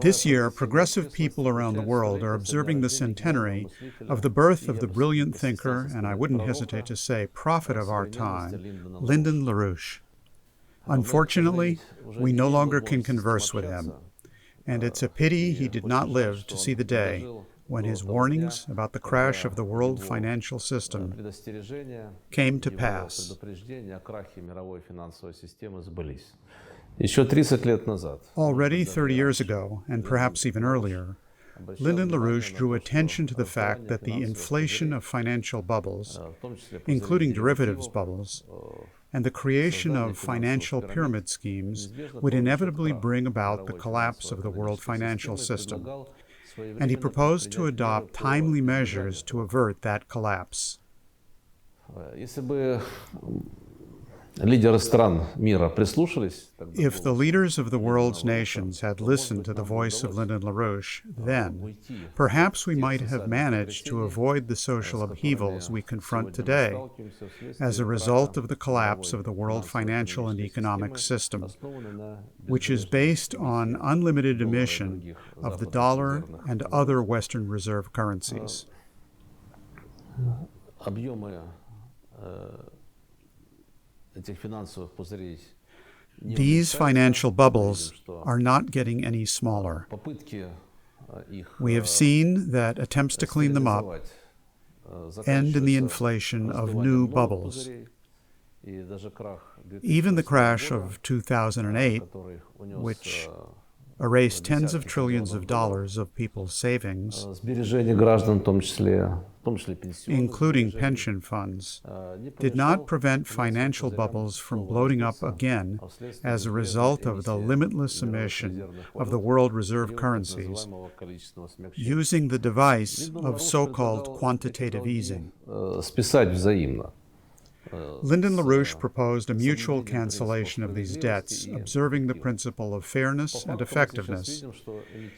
This year, progressive people around the world are observing the centenary of the birth of the brilliant thinker, and I wouldn't hesitate to say prophet of our time, Lyndon LaRouche. Unfortunately, we no longer can converse with him, and it's a pity he did not live to see the day when his warnings about the crash of the world financial system came to pass. Already 30 years ago, and perhaps even earlier, Lyndon LaRouche drew attention to the fact that the inflation of financial bubbles, including derivatives bubbles, and the creation of financial pyramid schemes would inevitably bring about the collapse of the world financial system, and he proposed to adopt timely measures to avert that collapse. If the leaders of the world's nations had listened to the voice of Lyndon LaRouche, then perhaps we might have managed to avoid the social upheavals we confront today as a result of the collapse of the world financial and economic system, which is based on unlimited emission of the dollar and other Western reserve currencies. These financial bubbles are not getting any smaller. We have seen that attempts to clean them up end in the inflation of new bubbles. Even the crash of 2008, which erased tens of trillions of dollars of people's savings, including pension funds, did not prevent financial bubbles from bloating up again as a result of the limitless emission of the world reserve currencies using the device of so-called quantitative easing. Lyndon LaRouche proposed a mutual cancellation of these debts, observing the principle of fairness and effectiveness.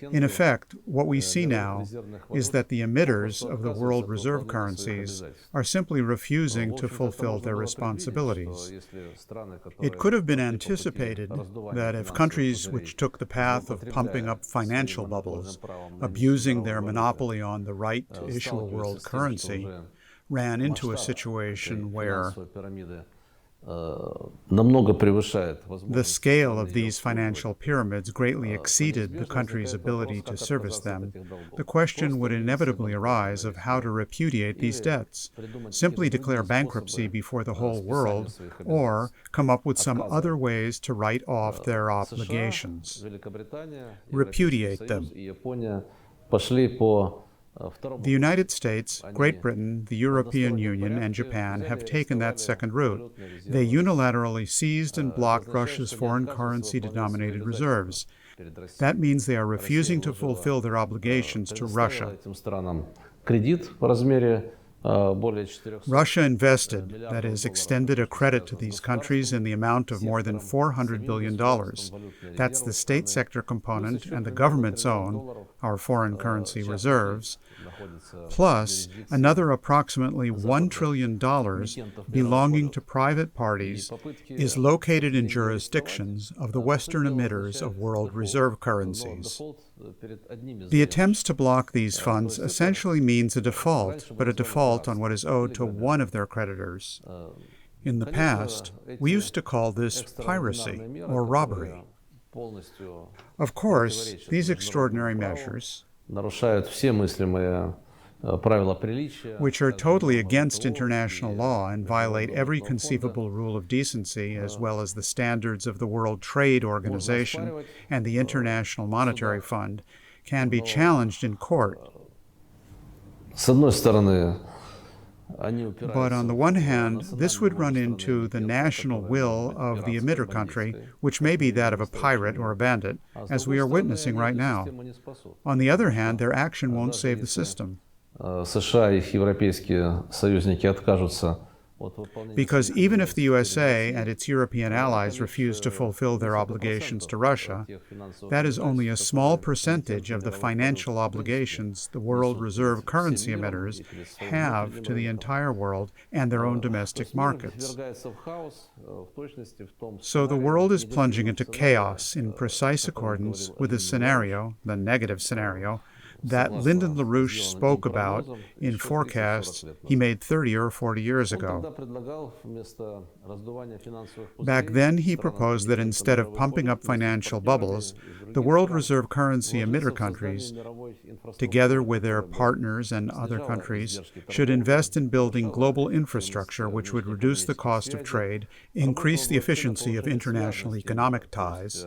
In effect, what we see now is that the emitters of the world reserve currencies are simply refusing to fulfill their responsibilities. It could have been anticipated that if countries which took the path of pumping up financial bubbles, abusing their monopoly on the right to issue a world currency, ran into a situation where the scale of these financial pyramids greatly exceeded the country's ability to service them, the question would inevitably arise of how to repudiate these debts, simply declare bankruptcy before the whole world, or come up with some other ways to write off their obligations, repudiate them. The United States, Great Britain, the European Union, and Japan have taken that second route. They unilaterally seized and blocked Russia's foreign currency-denominated reserves. That means they are refusing to fulfill their obligations to Russia. Russia invested, that is, extended a credit to these countries in the amount of more than $400 billion. That's the state sector component and the government's own, our foreign currency reserves, plus another approximately $1 trillion belonging to private parties is located in jurisdictions of the Western emitters of world reserve currencies. The attempts to block these funds essentially means a default, but a default on what is owed to one of their creditors. In the past, we used to call this piracy or robbery. Of course, these extraordinary measures, which are totally against international law and violate every conceivable rule of decency, as well as the standards of the World Trade Organization and the International Monetary Fund, can be challenged in court. But on the one hand, this would run into the national will of the emitter country, which may be that of a pirate or a bandit, as we are witnessing right now. On the other hand, their action won't save the system. Because even if the USA and its European allies refuse to fulfill their obligations to Russia, that is only a small percentage of the financial obligations the world reserve currency emitters have to the entire world and their own domestic markets. So the world is plunging into chaos in precise accordance with the scenario, the negative scenario, that Lyndon LaRouche spoke about in forecasts he made 30 or 40 years ago. Back then, he proposed that instead of pumping up financial bubbles, the world reserve currency emitter countries, together with their partners and other countries, should invest in building global infrastructure which would reduce the cost of trade, increase the efficiency of international economic ties,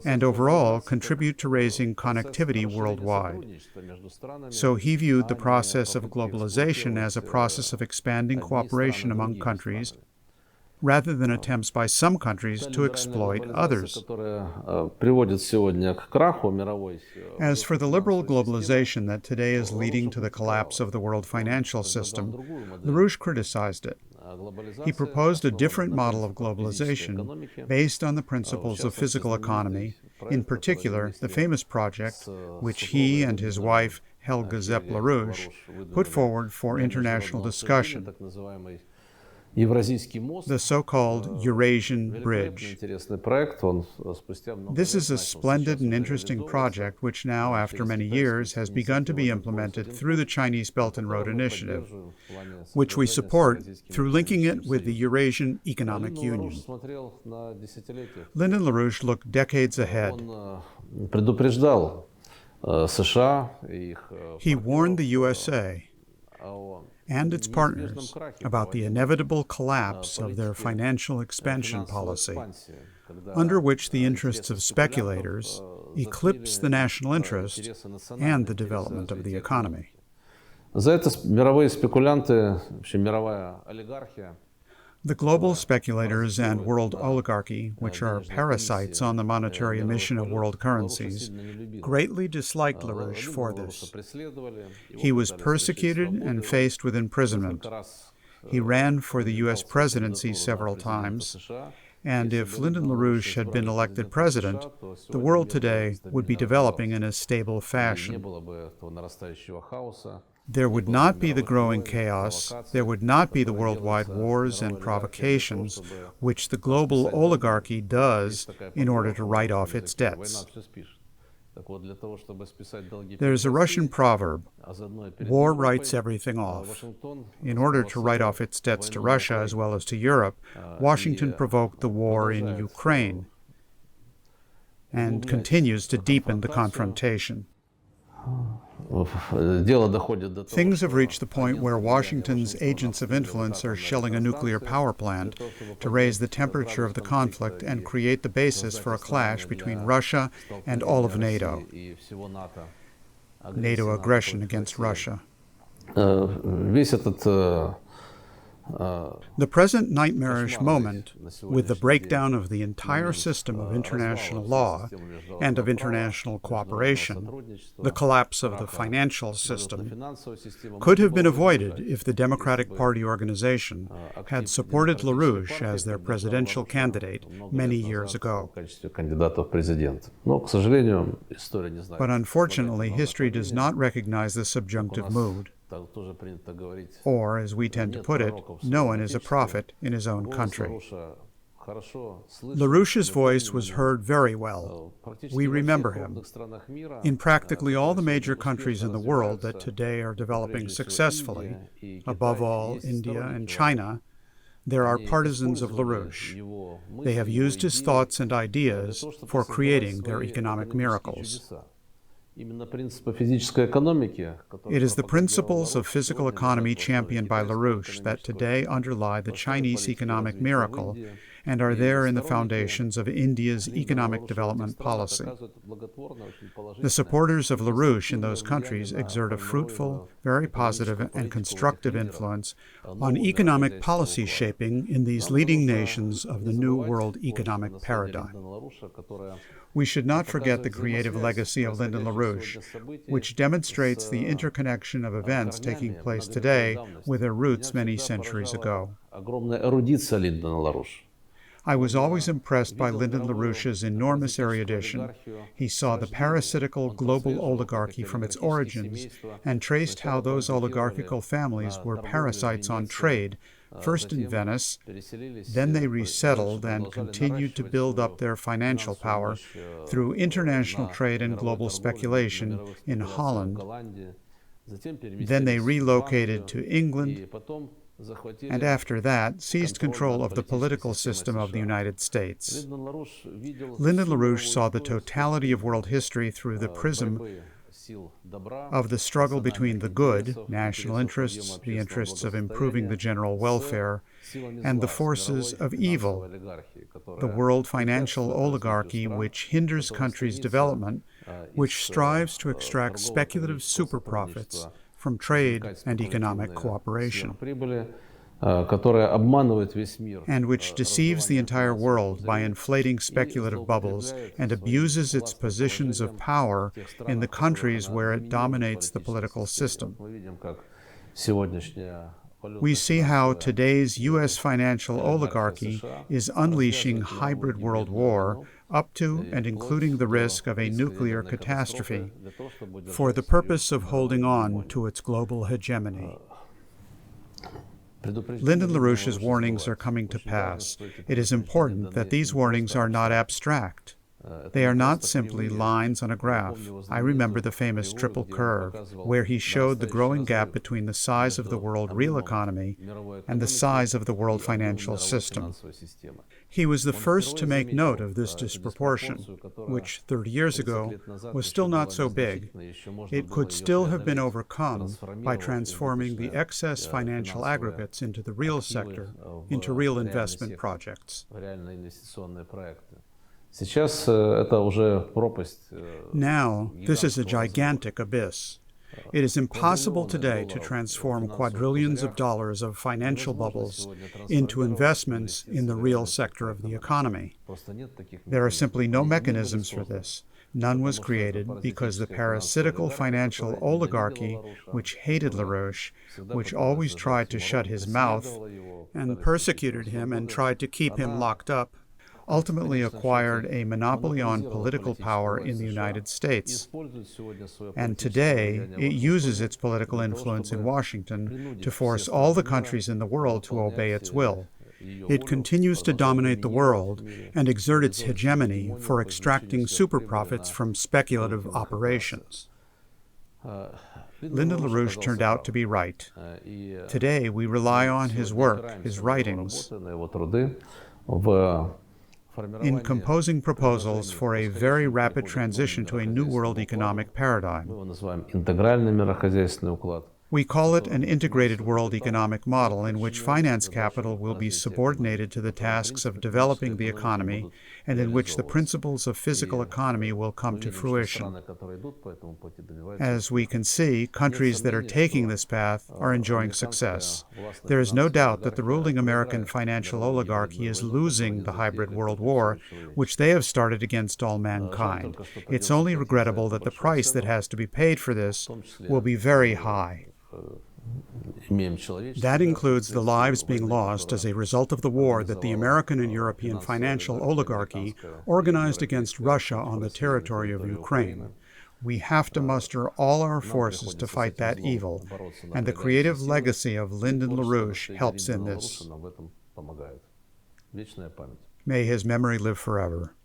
and overall contribute to raising connectivity worldwide. So he viewed the process of globalization as a process of expanding cooperation among countries, rather than attempts by some countries to exploit others. As for the liberal globalization that today is leading to the collapse of the world financial system, LaRouche criticized it. He proposed a different model of globalization based on the principles of physical economy, in particular the famous project which he and his wife, Helga Zepp-LaRouche, put forward for international discussion, the so-called Eurasian Bridge. This is a splendid and interesting project which now, after many years, has begun to be implemented through the Chinese Belt and Road Initiative, which we support through linking it with the Eurasian Economic Union. Lyndon LaRouche looked decades ahead. He warned the USA and its partners about the inevitable collapse of their financial expansion policy, under which the interests of speculators eclipse the national interest and the development of the economy. The global speculators and world oligarchy, which are parasites on the monetary emission of world currencies, greatly disliked LaRouche for this. He was persecuted and faced with imprisonment. He ran for the U.S. presidency several times, and if Lyndon LaRouche had been elected president, the world today would be developing in a stable fashion. There would not be the growing chaos, there would not be the worldwide wars and provocations which the global oligarchy does in order to write off its debts. There's a Russian proverb, war writes everything off. In order to write off its debts to Russia as well as to Europe, Washington provoked the war in Ukraine and continues to deepen the confrontation. Things have reached the point where Washington's agents of influence are shelling a nuclear power plant to raise the temperature of the conflict and create the basis for a clash between Russia and all of NATO. NATO aggression against Russia. The present nightmarish moment, with the breakdown of the entire system of international law and of international cooperation, the collapse of the financial system, could have been avoided if the Democratic Party organization had supported LaRouche as their presidential candidate many years ago. But unfortunately, history does not recognize the subjunctive mood. Or, as we tend to put it, no one is a prophet in his own country. LaRouche's voice was heard very well. We remember him. In practically all the major countries in the world that today are developing successfully, above all India and China, there are partisans of LaRouche. They have used his thoughts and ideas for creating their economic miracles. It is the principles of physical economy championed by LaRouche that today underlie the Chinese economic miracle and are there in the foundations of India's economic development policy. The supporters of LaRouche in those countries exert a fruitful, very positive, and constructive influence on economic policy shaping in these leading nations of the New World Economic Paradigm. We should not forget the creative legacy of Lyndon LaRouche, which demonstrates the interconnection of events taking place today with their roots many centuries ago. I was always impressed by Lyndon LaRouche's enormous erudition. He saw the parasitical global oligarchy from its origins and traced how those oligarchical families were parasites on trade, first in Venice, then they resettled and continued to build up their financial power through international trade and global speculation in Holland. Then they relocated to England, and after that seized control of the political system of the United States. Lyndon LaRouche saw the totality of world history through the prism of the struggle between the good, national interests, the interests of improving the general welfare, and the forces of evil, the world financial oligarchy which hinders countries' development, which strives to extract speculative super profits from trade and economic cooperation, and which deceives the entire world by inflating speculative bubbles and abuses its positions of power in the countries where it dominates the political system. We see how today's U.S. financial oligarchy is unleashing hybrid world war up to and including the risk of a nuclear catastrophe for the purpose of holding on to its global hegemony. Lyndon LaRouche's warnings are coming to pass. It is important that these warnings are not abstract. They are not simply lines on a graph. I remember the famous triple curve, where he showed the growing gap between the size of the world real economy and the size of the world financial system. He was the first to make note of this disproportion, which 30 years ago was still not so big. It could still have been overcome by transforming the excess financial aggregates into the real sector, into real investment projects. Now, this is a gigantic abyss. It is impossible today to transform quadrillions of dollars of financial bubbles into investments in the real sector of the economy. There are simply no mechanisms for this. None was created because the parasitical financial oligarchy, which hated LaRouche, which always tried to shut his mouth and persecuted him and tried to keep him locked up, ultimately acquired a monopoly on political power in the United States. And today, it uses its political influence in Washington to force all the countries in the world to obey its will. It continues to dominate the world and exert its hegemony for extracting super profits from speculative operations. Lyndon LaRouche turned out to be right. Today, we rely on his work, his writings, in composing proposals for a very rapid transition to a new world economic paradigm. We call it an integrated world economic model in which finance capital will be subordinated to the tasks of developing the economy and in which the principles of physical economy will come to fruition. As we can see, countries that are taking this path are enjoying success. There is no doubt that the ruling American financial oligarchy is losing the hybrid world war, which they have started against all mankind. It's only regrettable that the price that has to be paid for this will be very high. That includes the lives being lost as a result of the war that the American and European financial oligarchy organized against Russia on the territory of Ukraine. We have to muster all our forces to fight that evil, and the creative legacy of Lyndon LaRouche helps in this. May his memory live forever.